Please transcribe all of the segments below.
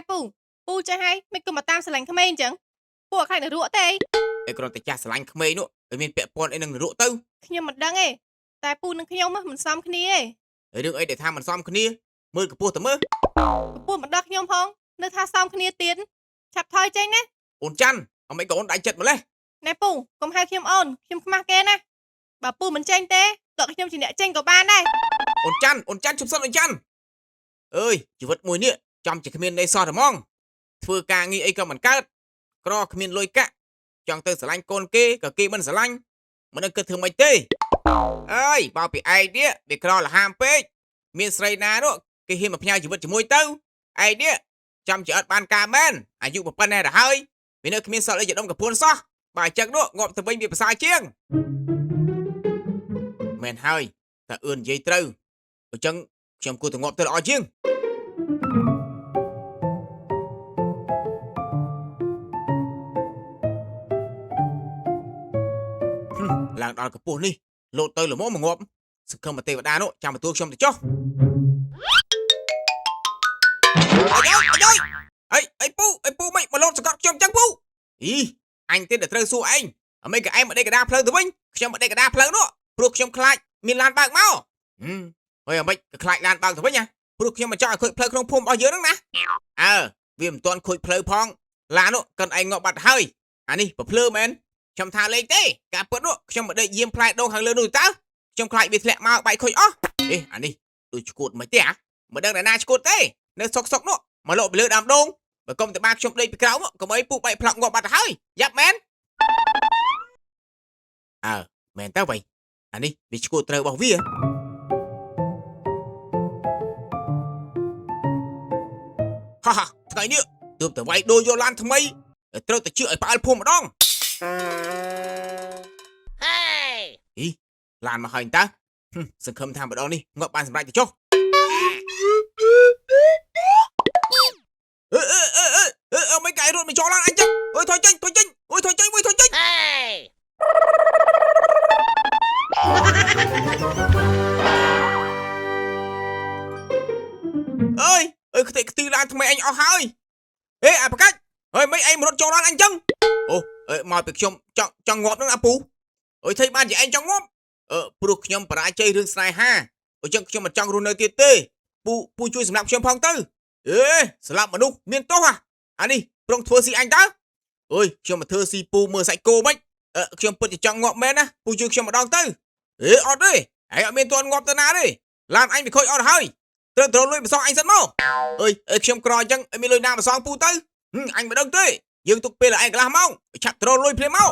ណែពូចេះហើយមិនគុំមកតាមស្រឡាញ់ក្មេងអញ្ចឹងពូអត់ខ្លាចនឹងរក់ទេអីគ្រាន់តែចាស់ស្រឡាញ់ក្មេងនោះវាមានពាក់ព័ន្ធអីនឹងនរកទៅខ្ញុំមិនដឹងទេតែពូនឹងខ្ញុំមិនសមគ្នាទេរឿងអីដែលថាមិនសមគ្នាមើលកពស់ទៅមើលពូមិនដោះខ្ញុំផងនៅថាសមគ្នាទៀតឆាប់ថយចេញណាអូនច័ន្ទអមិនក៏អូនដៃចិត្តម្លេះណែពូកុំហៅខ្ញុំអូនខ្ញុំខ្មាស់គេណាបើពូមិនចេញទេតើខ្ញុំជាអ្នកចេញក៏បានដែរអូនច័ន្ទជប់សិនអូនច័ន្ទអើយជីវិតមួយនេះចំជាគ្មានន័យសោះតែហ្មងធ្វើការងារអីក៏មិនកើតក្រគ្មានលុយកាក់ចង់ទៅស្រឡាញ់កូនគេក៏គេមិនស្រឡាញ់មិនដឹងគិតធ្វើម៉េចទេអើយបើពីឯងនេះវាក្រលហាមពេកមានស្រីណានោះគេហ៊ានមកផ្ញើជីវិតជាមួយទៅឯងនេះចាំជាអត់បានការមែនអាយុប៉ុណ្ណេះទៅហើយវានៅគ្មានសល់អីជាដុំកពួនសោះបើអញ្ចឹងនោះងាប់ទៅវិញវាប្រសើរជាងមែនហើយតែអឿននិយាយត្រូវអញ្ចឹងខ្ញុំគួរទៅងាប់ទៅល្អជាងឡើងដល់កពស់នេះលោតទៅល្មមមកងាប់សង្ឃឹមទេវតានោះចាំទទួលខ្ញុំទៅចុះអីពូមិនមកលោតសង្កត់ខ្ញុំចឹងពូអីអញទេតែត្រូវសួរឯងអមេក៏ឯងមកដេកកដាផ្លូវទៅវិញខ្ញុំមកដេកកដាផ្លូវនោះព្រោះខ្ញុំខ្លាចមានឡានបើកមកហើយអមេក៏ខ្លាចឡានបើកទៅវិញណាព្រោះខ្ញុំមិនចង់ឲ្យខូចផ្លូវក្នុងភូមិរបស់យើងហ្នឹងណាវាមិនទាន់ខូចផ្លូវផងឡាននោះកិនឯងងាប់បាត់ហើយអានេះប្រភ្លើមែនខ្ញុំថាលេងទេការពិតនោះខ្ញុំមកដេកយាមផ្លែដូងខាងលើនោះតើខ្ញុំខ្លាចវាធ្លាក់មកបែកខូចអស់អានេះដូចឈួតមិនទេមិនដឹងតែណាឈួតទេនៅសុកនោះមកលោកពីលើដើមដូងបើកុំតែបាខ្ញុំដេកពីក្រោមកុំអីពូបែកផ្លាក់ងាប់បាត់ទៅហើយយ៉ាប់មែនមែនតើវ៉ៃអានេះវាឈួតត្រូវរបស់វាហាថ្ងៃនេះទើបតែវាយដូរយកឡានថ្មីត្រូវតែជឿឲ្យផ្អើលភូមិម្ដងឡានមកហើយតើសង្ឃឹមថាម្ដងនេះងាប់បានសម្រេចទៅចុះមិនកាយរត់មិនចូលឡានអញចឹងអើយថយចេញអើយថយចេញមួយថយចេញអើយខ្ទេចខ្ទីឡានថ្មីអញអស់ហើយអាប្រកាច់ហើយមិនឯងរត់ចូលឡានអញចឹងមកពីខ្ញុំចង់ងាប់នឹងអាពូអើយថៃបានជាឯងចង់ងាប់ព្រោះខ្ញុំបរាជ័យរឿងស្នេហាអញ្ចឹងខ្ញុំមិនចង់រស់នៅទៀតទេពូជួយសម្រាប់ខ្ញុំផងទៅស្លាប់មនុស្សមានទោសអានេះប្រងធ្វើស៊ីអញតើអើយខ្ញុំមកធ្វើស៊ីពូមើលសាច់គោមិនខ្ញុំពិតជាចង់ងាប់មែនណាពូជួយខ្ញុំម្ដងទៅអត់ទេឯងអត់មានទាន់ងាប់ទៅណាទេឡានអញវាខូចអត់ហើយត្រូវលុយបន្សងអញសិនមកខ្ញុំក្រអញ្ចឹងមានលុយណាបន្សងពូទៅអញមិនដឹងទេយើងទុកពេលឯងកន្លះម៉ោងឆាប់ត្រូវលុយភ្លាមមក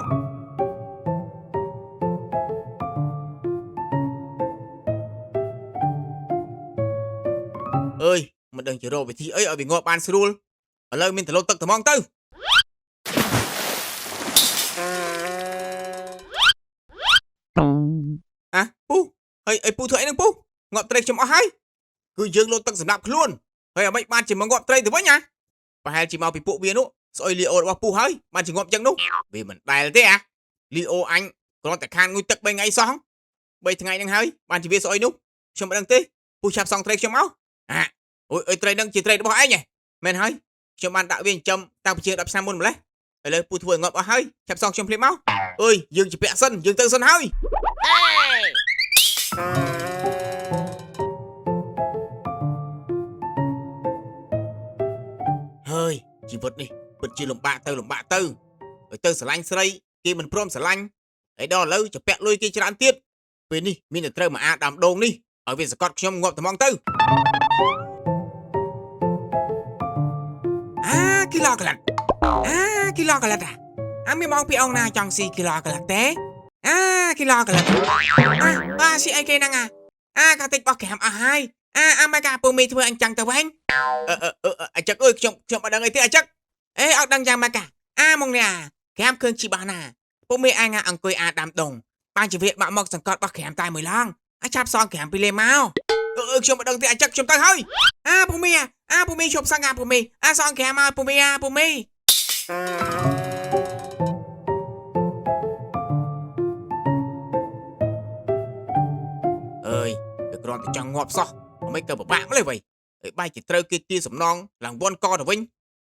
មិនដឹងជារកវិធីអីឲ្យវាងាប់បានស្រួលឥឡូវមានតលុតទឹកត្មងទៅពូហើយពូធ្វើអីនឹងពូងាប់ត្រីខ្ញុំអស់ហើយគឺយើងលោតទឹកសម្រាប់ខ្លួនហើយអ្វីបានជាមកងាប់ត្រីទៅវិញប្រហែលជាមកពីពួកវានោះស្អុយលីអូរបស់ពូហើយបានជាងាប់ចឹងនោះវាមិនដែលទេលីអូអញគ្រាន់តែខានងុយទឹក3ថ្ងៃសោះ3ថ្ងៃហ្នឹងហើយបានជាវាស្អុយនោះខ្ញុំមិនដឹងទេពូឆាប់សងត្រីខ្ញុំមកអើយត្រីនឹងជាត្រីរបស់ឯងមែនហើយខ្ញុំបានដាក់វាចិញ្ចឹមតាំងពីជាង10ឆ្នាំមុនម្លេះឥឡូវពូធ្វើងាប់អស់ហើយឆាប់សងខ្ញុំភ្លាមមកយើងជាពាក់សិនយើងទៅសិនហើយហើយជីវិតនេះពិតជាលំបាកទៅទៅស្រឡាញ់ស្រីគេមិនព្រមស្រឡាញ់ហើយដល់ឥឡូវจะពាក់លុយគេច្រើនទៀតពេលនេះមានតែត្រូវមកដើមដូងនេះឲ្យវាសកត់ខ្ញុំងាប់ត្មងទៅគីឡូកន្លះគីឡូកន្លះមានមកពីអង្គណាចង់ស៊ីគីឡូកន្លះទេគីឡូកន្លះស៊ីអីគេហ្នឹងកាតិចបោះក្រាមអស់ហើយមកកាពូមីធ្វើអញ្ចឹងទៅវិញអញ្ចឹងខ្ញុំអត់ដឹងអីទេអញ្ចឹងអត់ដឹងយ៉ាងមកកាមកនេះក្រាមឃើញជីបោះណាពូមីអញអង្គុយដើមដងបានជីវិតបាក់មកសង្កត់បោះក្រាមតែមួយឡងឆាប់សងក្រាមពីលេមកខ្ញុំមិនដឹងទេអញ្ចឹងខ្ញុំទៅហើយពូមីជប់សង្ហាពូមីសងក្រាមមកពូមីពូមីវាគ្រាន់តែចង់ងាប់សោះមិនក៏ពិបាកម្លេះវ៉ៃហើយបែរជាត្រូវគេទាសំណងឡើងវ៉ាន់កទៅវិញ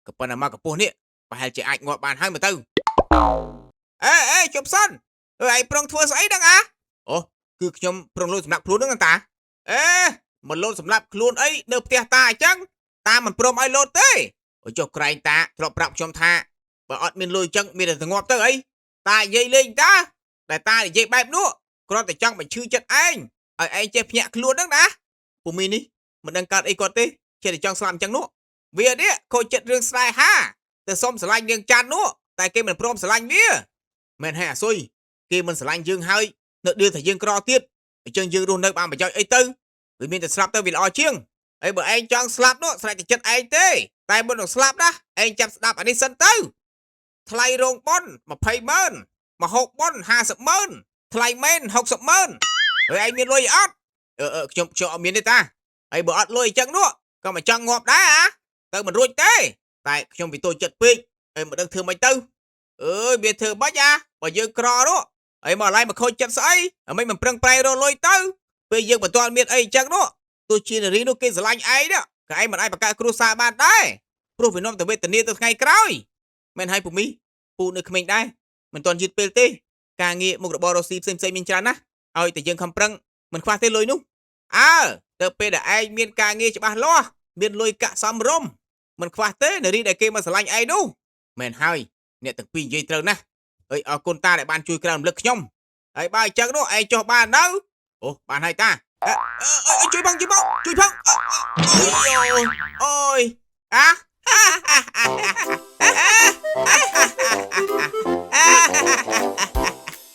ក៏ប៉ុន្តែមកកពស់នេះប្រហែលជាអាចងាប់បានហើយមើលទៅអេជប់សិនឯងប្រុងធ្វើស្អីដឹងអាអូគឺខ្ញុំប្រុងលួចសម្រាប់ខ្លួនហ្នឹងតាអេមកលោតសម្រាប់ខ្លួនអីនៅផ្ទះតាអញ្ចឹងតាមិនព្រមឲ្យលោតទេអូចុះក្រែងតាធ្លាប់ប្រាប់ខ្ញុំថាបើអត់មានលុយអញ្ចឹងមានតែទៅងាប់ទៅអីតានិយាយលេងតាតែតានិយាយបែបនោះគ្រាន់តែចង់បញ្ឈឺចិត្តឯងឲ្យឯងចេះភ្ញាក់ខ្លួនហ្នឹងណាពូមីនេះមិនដឹងកើតអីគាត់ទេចេះតែចង់ស្លាប់អញ្ចឹងនោះវានេះខូចចិត្តរឿងស្នេហាទៅសុំស្រឡាញ់នាងច័ន្ទនោះតែគេមិនព្រមស្រឡាញ់វាមែនហើយអាស៊ុយគេមិនស្រឡាញ់យើងហើយនៅដៀលថាយើងក្រទៀតអញ្ចឹងយើងរស់នៅបានប្រយោជន៍អីទៅវាមានតែស្លាប់ទៅវាល្អជាងហើយបើឯងចង់ស្លាប់នោះស្រេចតែចិត្តឯងទេតែមុននឹងស្លាប់ណាឯងចាប់ស្ដាប់អានេះសិនទៅថ្លៃរោងប៉ុន200000មហូបប៉ុន500000ថ្លៃមែន600000ហើយឯងមានលុយអត់ខ្ញុំអត់មានទេតាហើយបើអត់លុយអញ្ចឹងនោះក៏មិនចង់ងាប់ដែរទៅមិនរួចទេតែខ្ញុំវាតូចចិត្តពេកហើយមិនដឹងធ្វើម៉េចទៅអើយវាធ្វើបាច់បើយើងក្រនោះហើយមកឡៃមកខូចចិត្តស្អីមិនមិនប្រឹងប្រែងរកលុយទៅពេលយើងមិនទាន់មានអីអញ្ចឹងនោះទោះជានារីនោះគេស្រឡាញ់ឯងណាក៏ឯងមិនអាចបង្កើតគ្រួសារបានដែរព្រោះវានាំតែវេទនាទៅថ្ងៃក្រោយមែនហើយពូមីពូនៅក្មេងដែរមិនទាន់យឺតពេលទេការងារមុខរបររកស៊ីផ្សេងមានច្រើនណាស់ឲ្យតែយើងខំប្រឹងមិនខ្វះទេលុយនោះទៅពេលដែលឯងមានការងារច្បាស់លាស់មានលុយកាក់សមរម្យមិនខ្វះទេនារីដែលគេមកស្រឡាញ់ឯងនោះមែនហើយអ្នកទាំងពីរនិយាយត្រូវណាស់អើយអរគុណតាដែលបានជួយក្រើនរំលឹកខ្ញុំហើយបើអញ្ចឹងនោះឯងចុះបាននៅអូបានហើយតាជួយផងអូយអា